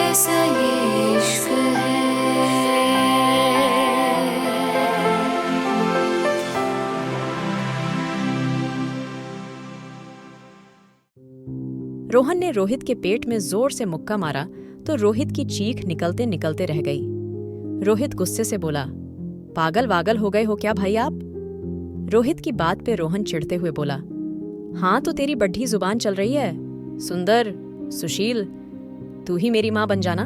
कैसा ये इश्क है। रोहन ने रोहित के पेट में जोर से मुक्का मारा तो रोहित की चीख निकलते निकलते रह गई। रोहित गुस्से से बोला, पागल वागल हो गए हो क्या भाई आप? रोहित की बात पे रोहन चिढ़ते हुए बोला, हाँ तो तेरी बढ़ी जुबान चल रही है, सुंदर सुशील, तू ही मेरी माँ बन जाना।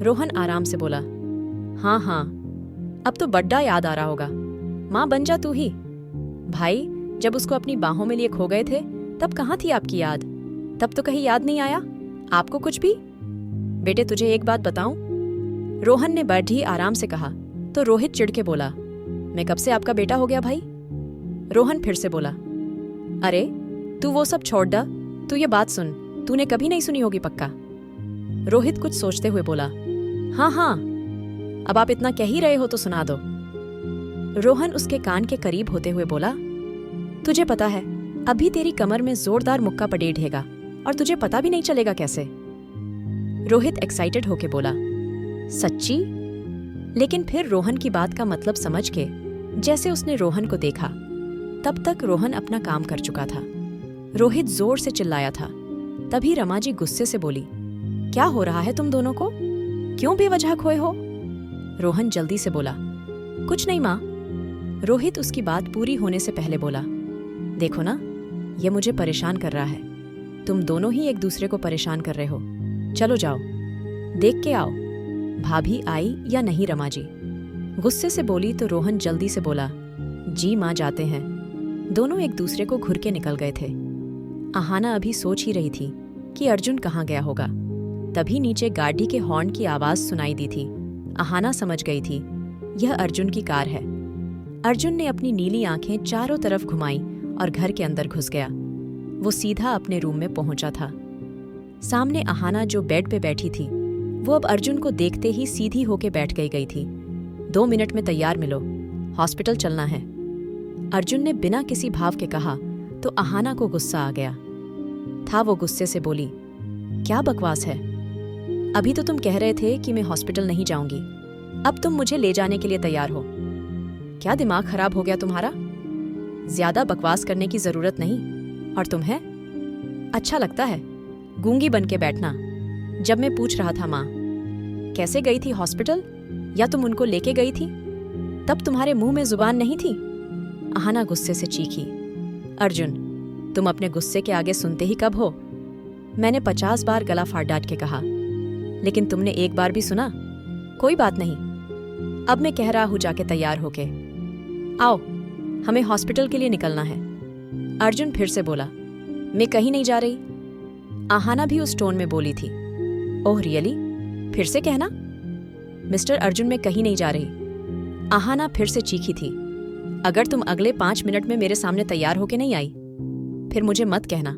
रोहन आराम से बोला, हाँ हाँ अब तो बड्डा याद आ रहा होगा, माँ बन जा तू ही। भाई जब उसको अपनी बाहों में लिए खो गए थे तब कहाँ थी आपकी याद? तब तो कहीं याद नहीं आया आपको कुछ भी? बेटे तुझे एक बात बताऊं? रोहन ने बढ़ी आराम से कहा तो रोहित चिढ़ के बोला, मैं कब से आपका बेटा हो गया भाई? रोहन फिर से बोला, अरे तू वो सब छोड़ दा, तू ये बात सुन, तूने कभी नहीं सुनी होगी पक्का। रोहित कुछ सोचते हुए बोला, हाँ हाँ अब आप इतना कह ही रहे हो तो सुना दो। रोहन उसके कान के करीब होते हुए बोला, तुझे पता है अभी तेरी कमर में जोरदार मुक्का पड़ेगा और तुझे पता भी नहीं चलेगा कैसे? रोहित एक्साइटेड होके बोला, सच्ची? लेकिन फिर रोहन की बात का मतलब समझ के जैसे उसने रोहन को देखा, तब तक रोहन अपना काम कर चुका था। रोहित जोर से चिल्लाया था। तभी रमा जी गुस्से से बोली, क्या हो रहा है तुम दोनों को? क्यों बेवजह खोए हो? रोहन जल्दी से बोला, कुछ नहीं माँ। रोहित उसकी बात पूरी होने से पहले बोला, देखो ना ये मुझे परेशान कर रहा है, तुम दोनों ही एक दूसरे को परेशान कर रहे हो, चलो जाओ देख के आओ भाभी आई या नहीं। रमा जी गुस्से से बोली तो रोहन जल्दी से बोला, जी माँ जाते हैं। दोनों एक दूसरे को घुर के निकल गए थे। आहाना अभी सोच ही रही थी कि अर्जुन कहाँ गया होगा, तभी नीचे गाड़ी के हॉर्न की आवाज सुनाई दी थी। आहाना समझ गई थी यह अर्जुन की कार है। अर्जुन ने अपनी नीली आंखें चारों तरफ घुमाई और घर के अंदर घुस गया। वो सीधा अपने रूम में पहुंचा था। सामने आहाना जो बेड पे बैठी थी वो अब अर्जुन को देखते ही सीधी होके बैठ गई थी। 2 मिनट में तैयार मिलो, हॉस्पिटल चलना है। अर्जुन ने बिना किसी भाव के कहा तो आहाना को गुस्सा आ गया था। वो गुस्से से बोली, क्या बकवास है? अभी तो तुम कह रहे थे कि मैं हॉस्पिटल नहीं जाऊंगी, अब तुम मुझे ले जाने के लिए तैयार हो। क्या दिमाग खराब हो गया तुम्हारा? ज्यादा बकवास करने की जरूरत नहीं। और तुम्हें अच्छा लगता है गूंगी बन के बैठना। जब मैं पूछ रहा था माँ कैसे गई थी हॉस्पिटल, या तुम उनको लेके गई थी, तब तुम्हारे मुंह में जुबान नहीं थी। आहाना गुस्से से चीखी। अर्जुन तुम अपने गुस्से के आगे सुनते ही कब हो? मैंने 50 बार गला फाड़ डांट के कहा, लेकिन तुमने एक बार भी सुना? कोई बात नहीं, अब मैं कह रहा हूं जाके तैयार होके आओ, हमें हॉस्पिटल के लिए निकलना है। अर्जुन फिर से बोला, मैं कहीं नहीं जा रही। आहाना भी उस टोन में बोली थी। Oh really? फिर से कहना। मिस्टर अर्जुन मैं कहीं नहीं जा रही। आहाना फिर से चीखी थी। अगर तुम अगले 5 मिनट में मेरे सामने तैयार होके नहीं आई फिर मुझे मत कहना,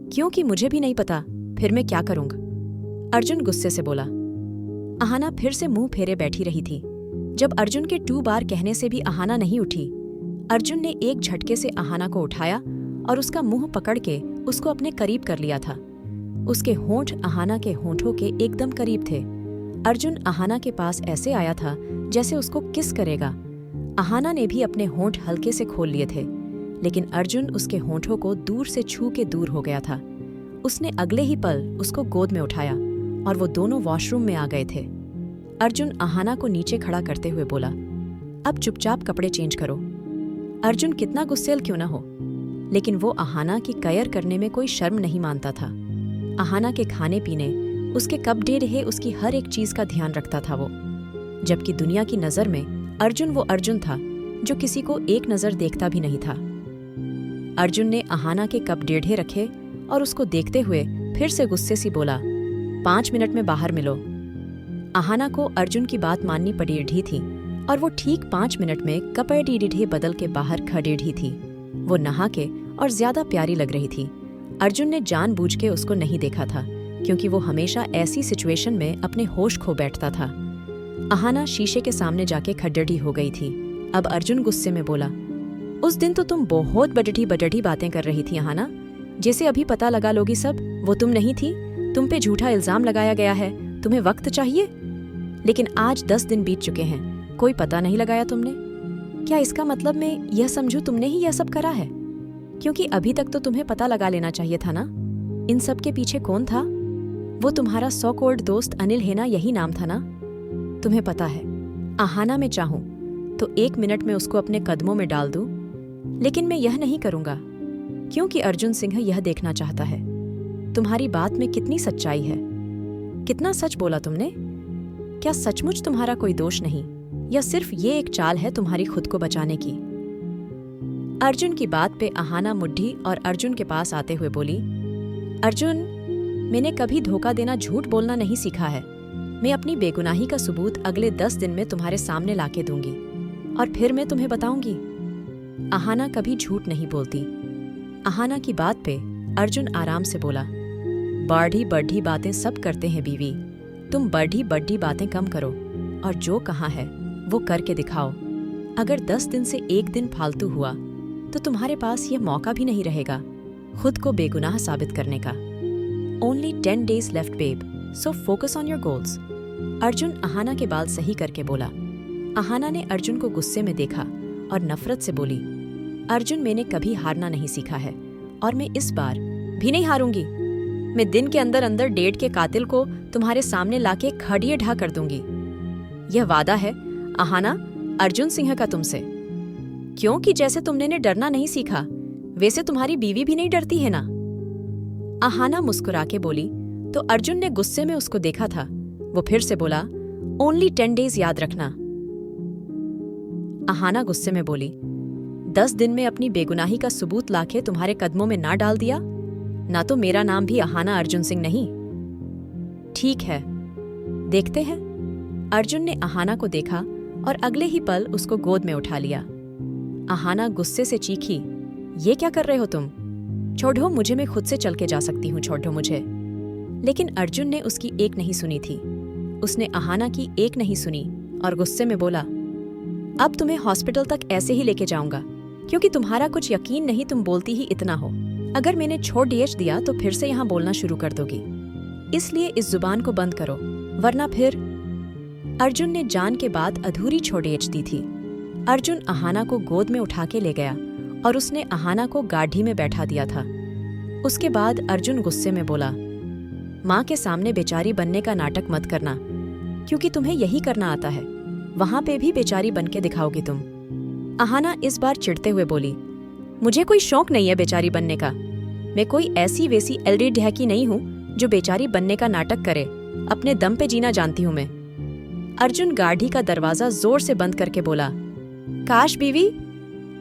क्योंकि मुझे भी नहीं पता फिर मैं क्या करूंगा। अर्जुन गुस्से से बोला। आहाना फिर से मुंह फेरे बैठी रही थी। जब अर्जुन के 2 बार कहने से भी आहाना नहीं उठी, अर्जुन ने एक झटके से आहाना को उठाया और उसका मुंह पकड़ के उसको अपने करीब कर लिया था। उसके होंठ आहाना के होंठों के एकदम करीब थे। अर्जुन आहाना के पास ऐसे आया था जैसे उसको किस करेगा। आहाना ने भी अपने होंठ हल्के से खोल लिए थे, लेकिन अर्जुन उसके होंठों को दूर से छू के दूर हो गया था। उसने अगले ही पल उसको गोद में उठाया और वो दोनों वॉशरूम में आ गए थे। अर्जुन आहाना को नीचे खड़ा करते हुए बोला, अब चुपचाप कपड़े चेंज करो। अर्जुन कितना गुस्सेल क्यों न हो, लेकिन वो आहाना की कयर करने में कोई शर्म नहीं मानता था। आहाना के खाने पीने, उसके कब डे रहे, उसकी हर एक चीज का ध्यान रखता था वो। जबकि दुनिया की नजर में अर्जुन वो अर्जुन था जो किसी को एक नजर देखता भी नहीं था। अर्जुन ने आहाना के कप डेढ़े रखे और उसको देखते हुए फिर से गुस्से से बोला, 5 मिनट में बाहर मिलो। आहाना को अर्जुन की बात माननी पड़ेढ़ी थी और वो ठीक 5 मिनट में कपड़े डीढ़े बदल के बाहर खड़ेढ़ी थी। वो नहा के और ज्यादा प्यारी लग रही थी। अर्जुन ने जानबूझ के उसको नहीं देखा था, क्योंकि वो हमेशा ऐसी सिचुएशन में अपने होश खो बैठता था। आहाना शीशे के सामने जाके खड्डड़ी हो गई थी। अब अर्जुन गुस्से में बोला, उस दिन तो तुम बहुत बडढ़ी बातें कर रही थी आहाना, जैसे अभी पता लगा लोगी सब वो तुम नहीं थी, तुम पे झूठा इल्जाम लगाया गया है, तुम्हें वक्त चाहिए? लेकिन आज 10 दिन बीत चुके हैं, कोई पता नहीं लगाया तुमने। क्या इसका मतलब मैं यह समझूं तुमने ही यह सब करा है? क्योंकि अभी तक तो तुम्हें पता लगा लेना चाहिए था ना। इन सब के पीछे कौन था? वो तुम्हारा सो कॉल्ड दोस्त अनिल है ना, यही नाम था ना? तुम्हें पता है, आहाना मैं चाहूं तो 1 मिनट में उसको अपने कदमों में डाल दूं, लेकिन मैं यह नहीं करूंगा क्योंकि अर्जुन सिंह यह देखना चाहता है तुम्हारी बात में कितनी सच्चाई है। कितना सच बोला तुमने? क्या सचमुच तुम्हारा कोई दोष नहीं, या सिर्फ ये एक चाल है तुम्हारी खुद को बचाने की? अर्जुन की बात पे आहाना मुड्ढी और अर्जुन के पास आते हुए बोली, अर्जुन, मैंने कभी धोखा देना, झूठ बोलना नहीं सीखा है। मैं अपनी बेगुनाही का सबूत अगले 10 दिन में तुम्हारे सामने लाके दूंगी और फिर मैं तुम्हें बताऊंगी। आहाना कभी झूठ नहीं बोलती। आहाना की बात पे अर्जुन आराम से बोला, बढ़ी बढ़ी बातें सब करते हैं बीवी, तुम बढ़ी बढ़ी बातें कम करो और जो कहा है वो करके दिखाओ। अगर 10 दिन से 1 दिन फालतू हुआ तो तुम्हारे पास ये मौका भी नहीं रहेगा खुद को बेगुनाह साबित करने का। Only 10 days left babe, so focus on your goals। Arjun Aahana के बाल सही करके बोला। आहाना ने अर्जुन को गुस्से में देखा और नफरत से बोली, अर्जुन, मैंने कभी हारना नहीं सीखा है और मैं इस बार भी नहीं हारूंगी। मैं दिन के अंदर अंदर डेड के कातिल को तुम्हारे सामने लाके खड़िए ढा कर दूंगी। यह वादा है आहाना, अर्जुन सिंह का तुमसे। क्योंकि जैसे तुमने ने डरना नहीं सीखा, वैसे तुम्हारी बीवी भी नहीं डरती है ना? आहाना मुस्कुरा के बोली तो अर्जुन ने गुस्से में उसको देखा था। वो फिर से बोला, ओनली 10 days याद रखना। आहाना गुस्से में बोली, 10 दिन में अपनी बेगुनाही का सबूत लाके तुम्हारे कदमों में ना डाल दिया ना तो मेरा नाम भी आहाना अर्जुन सिंह नहीं। ठीक है, देखते हैं। अर्जुन ने आहाना को देखा और अगले ही पल उसको गोद में उठा लिया। आहाना गुस्से से चीखी, ये क्या कर रहे हो तुम? छोड़ो मुझे, मैं खुद से चल के जा सकती हूँ, छोड़ो मुझे। लेकिन अर्जुन ने उसकी एक नहीं सुनी थी। उसने आहाना की एक नहीं सुनी और गुस्से में बोला, अब तुम्हें हॉस्पिटल तक ऐसे ही लेके जाऊंगा क्योंकि तुम्हारा कुछ यकीन नहीं, तुम बोलती ही इतना हो। अगर मैंने छोड़ दिया तो फिर से यहाँ बोलना शुरू कर दोगी, इसलिए इस जुबान को बंद करो, वरना फिर। अर्जुन ने जान के बाद अधूरी छोड़ दी थी। अर्जुन आहाना को गोद में उठा के ले गया और उसने आहाना को गाड़ी में बैठा दिया था। उसके बाद अर्जुन गुस्से में बोला, माँ के सामने बेचारी बनने का नाटक मत करना, क्योंकि तुम्हें यही करना आता है। वहां पे भी बेचारी बन के दिखाओगी तुम। आहाना इस बार चिढ़ते हुए बोली, मुझे कोई शौक नहीं है बेचारी बनने का। मैं कोई ऐसी वैसी एलडी ढहकी नहीं हूँ जो बेचारी बनने का नाटक करे। अपने दम पे जीना जानती हूँ मैं। अर्जुन गाड़ी का दरवाजा जोर से बंद करके बोला, काश बीवी,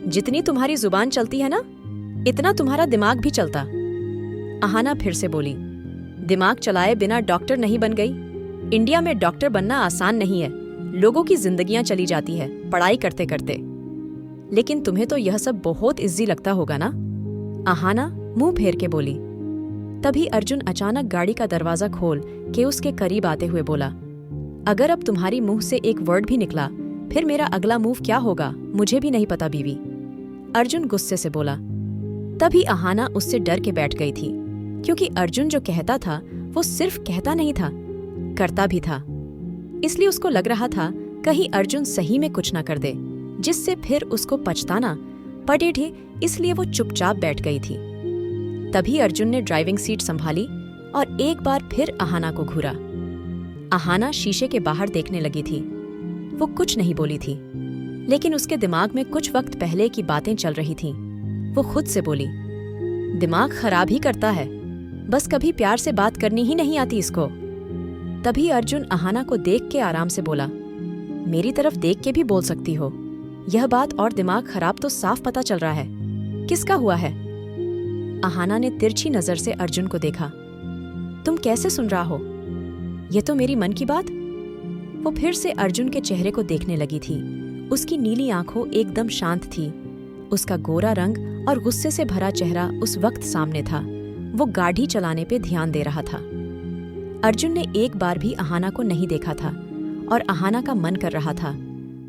जितनी तुम्हारी जुबान चलती है ना, इतना तुम्हारा दिमाग भी चलता। आहाना फिर से बोली, दिमाग चलाए बिना डॉक्टर नहीं बन गई। इंडिया में डॉक्टर बनना आसान नहीं है, लोगों की जिंदगियां चली जाती है पढ़ाई करते करते। लेकिन तुम्हें तो यह सब बहुत इजी लगता होगा ना? आहाना मुंह फेर के बोली। तभी अर्जुन अचानक गाड़ी का दरवाजा खोल के उसके करीब आते हुए बोला, अगर अब तुम्हारी मुंह से एक वर्ड भी निकला, फिर मेरा अगला मूव क्या होगा मुझे भी नहीं पता बीवी। अर्जुन गुस्से से बोला। तभी आहाना उससे डर के बैठ गई थी, क्योंकि अर्जुन जो कहता था वो सिर्फ कहता नहीं था, करता भी था। इसलिए उसको लग रहा था कहीं अर्जुन सही में कुछ न कर दे, जिससे फिर उसको पछताना पड़े। इसलिए वो चुपचाप बैठ गई थी। तभी अर्जुन ने ड्राइविंग सीट संभाली और एक बार फिर आहाना को घूरा। आहाना शीशे के बाहर देखने लगी थी। वो कुछ नहीं बोली थी, लेकिन उसके दिमाग में कुछ वक्त पहले की बातें चल रही थीं। वो खुद से बोली, दिमाग खराब ही करता है, बस कभी प्यार से बात करनी ही नहीं आती इसको। तभी अर्जुन आहाना को देख के आराम से बोला, मेरी तरफ देख के भी बोल सकती हो। यह बात और दिमाग खराब तो साफ पता चल रहा है। किसका हुआ है? आहाना ने तिरछी नजर से अर्जुन को देखा। तुम कैसे सुन रहा हो? ये तो मेरी मन की बात। वो फिर से अर्जुन के चेहरे को देखने लगी थी। उसकी नीली आंखों एकदम शांत थी। उसका गोरा रंग और गुस्से से भरा चेहरा उस वक्त सामने था। वो गाड़ी चलाने पे ध्यान दे रहा था। अर्जुन ने एक बार भी आहाना को नहीं देखा था और आहाना का मन कर रहा था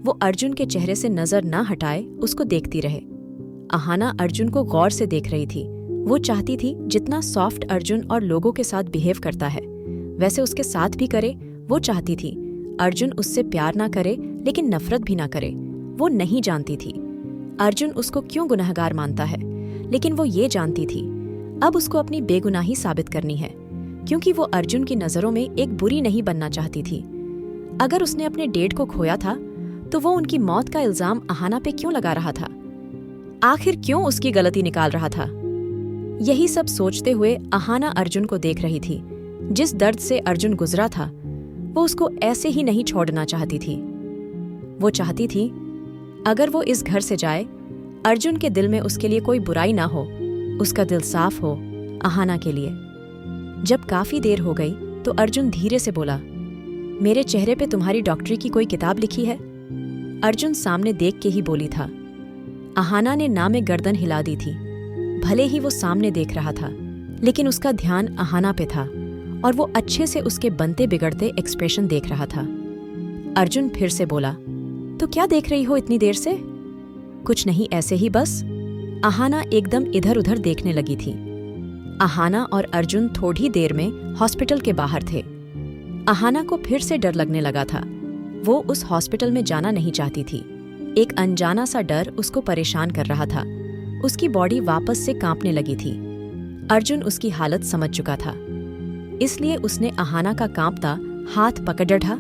वो अर्जुन के चेहरे से नजर ना हटाए, उसको देखती रहे। आहाना अर्जुन को गौर से देख रही थी। वो चाहती थी जितना सॉफ्ट अर्जुन और लोगों के साथ बिहेव करता है, वैसे उसके साथ भी करे, वो चाहती थी। अर्जुन उससे प्यार ना करे लेकिन नफरत भी ना करे, वो नहीं जानती थी। अर्जुन उसको क्यों गुनहगार मानता है, लेकिन वो ये जानती थी अब उसको अपनी बेगुनाही साबित करनी है, क्योंकि वो अर्जुन की नज़रों में एक बुरी नहीं बनना चाहती थी। अगर उसने अपने डेट को खोया था तो वो उनकी मौत का इल्जाम अहाना पे क्यों लगा रहा था? आखिर क्यों उसकी गलती निकाल रहा था? यही सब सोचते हुए अहाना अर्जुन को देख रही थी। जिस दर्द से अर्जुन गुजरा था वो उसको ऐसे ही नहीं छोड़ना चाहती थी। वो चाहती थी अगर वो इस घर से जाए, अर्जुन के दिल में उसके लिए कोई बुराई ना हो, उसका दिल साफ हो अहाना के लिए। जब काफी देर हो गई तो अर्जुन धीरे से बोला, मेरे चेहरे पे तुम्हारी डॉक्टरी की कोई किताब लिखी है? अर्जुन सामने देख के ही बोली था। अहाना ने ना में गर्दन हिला दी थी। भले ही वो सामने देख रहा था, लेकिन उसका ध्यान अहाना पे था और वो अच्छे से उसके बनते बिगड़ते एक्सप्रेशन देख रहा था। अर्जुन फिर से बोला, तो क्या देख रही हो इतनी देर से? कुछ नहीं, ऐसे ही बस। अहाना एकदम इधर उधर देखने लगी थी। अहाना और अर्जुन थोड़ी देर में हॉस्पिटल के बाहर थे। अहाना को फिर से डर लगने लगा था। वो उस हॉस्पिटल में जाना नहीं चाहती थी। एक अनजाना सा डर उसको परेशान कर रहा था। उसकी बॉडी वापस से कांपने लगी थी। अर्जुन उसकी हालत समझ चुका था, इसलिए उसने अहाना का कांपता हाथ पकड़ ढा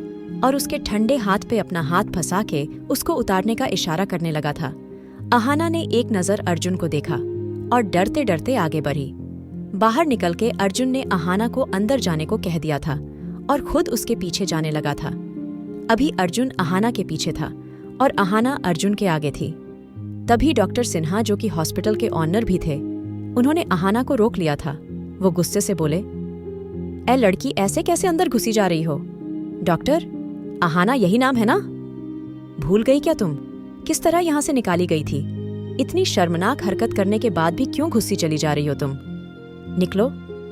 और उसके ठंडे हाथ पे अपना हाथ फंसा के उसको उतारने का इशारा करने लगा था। अहाना ने एक नज़र अर्जुन को देखा और डरते डरते आगे बढ़ी। बाहर निकल के अर्जुन ने अहाना को अंदर जाने को कह दिया था और खुद उसके पीछे जाने लगा था। अभी अर्जुन अहाना के पीछे था और अहाना अर्जुन के आगे थी। तभी डॉक्टर सिन्हा, जो कि हॉस्पिटल के ऑनर भी थे, उन्होंने अहाना को रोक लिया था। वो गुस्से से बोले, ए लड़की, ऐसे कैसे अंदर घुसी जा रही हो? डॉक्टर, अहाना यही नाम है ना? भूल गई क्या तुम? किस तरह यहाँ से निकाली गई थी? इतनी शर्मनाक हरकत करने के बाद भी क्यों घुसी चली जा रही हो तुम? निकलो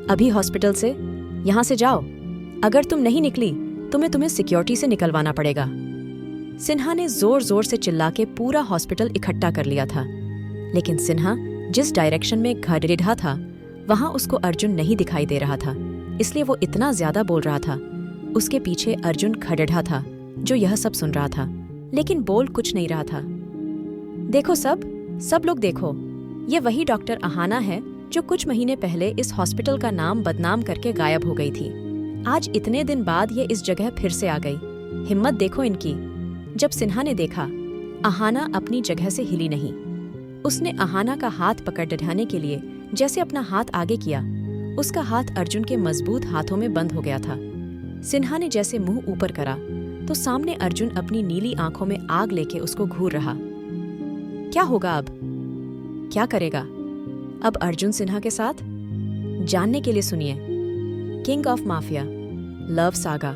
अभी हॉस्पिटल से, यहाँ से जाओ। अगर तुम नहीं निकली तो मैं तुम्हें सिक्योरिटी से निकलवाना पड़ेगा। सिन्हा ने जोर जोर से चिल्ला के पूरा हॉस्पिटल इकट्ठा कर लिया था, लेकिन सिन्हा जिस डायरेक्शन में खड़ेढ़ा था वहां उसको अर्जुन नहीं दिखाई दे रहा था, इसलिए वो इतना ज्यादा बोल रहा था। उसके पीछे अर्जुन खड़ेढ़ा था, जो यह सब सुन रहा था, लेकिन बोल कुछ नहीं रहा था। देखो सब लोग देखो, ये वही डॉक्टर अहाना है जो कुछ महीने पहले इस हॉस्पिटल का नाम बदनाम करके गायब हो गई थी। आज इतने दिन बाद ये इस जगह फिर से आ गई। हिम्मत देखो इनकी। जब सिन्हा ने देखा, अहाना अपनी जगह से हिली नहीं। उसने अहाना का हाथ पकड़ ढाने के लिए जैसे अपना हाथ आगे किया, उसका हाथ अर्जुन के मजबूत हाथों में बंद हो गया था। सिन्हा ने जैसे मुंह ऊपर करा तो सामने अर्जुन अपनी नीली आंखों में आग लेके उसको घूर रहा। क्या होगा अब? क्या करेगा अब अर्जुन सिन्हा के साथ? जानने के लिए सुनिए king of mafia love saga.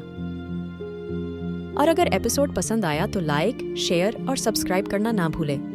और अगर एपिसोड पसंद आया तो लाइक, शेयर और सब्सक्राइब करना ना भूलें।